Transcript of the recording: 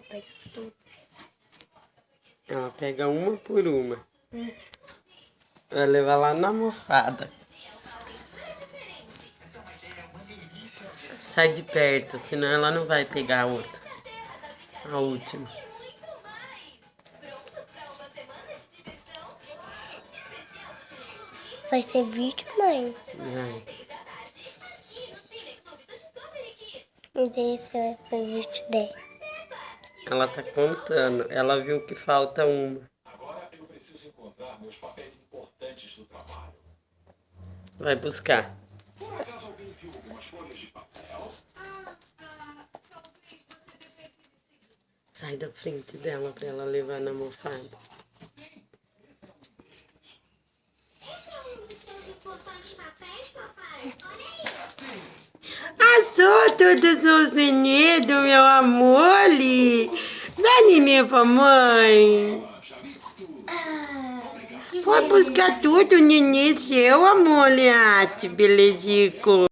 Pega tudo. Ela pega uma por uma. Vai levar lá na almofada. Sai de perto, senão ela não vai pegar a outra. A última. Vai ser vídeo, mãe? Vai. E esse vai ser vídeo dela. Ela tá contando. Ela viu que falta uma. Vai buscar. Sai da frente dela pra ela levar na almofada. Assou todos os nenê do meu amor. Dá nenê pra mãe. Pode buscar tudo, nenê seu, amor, Liate, belezico.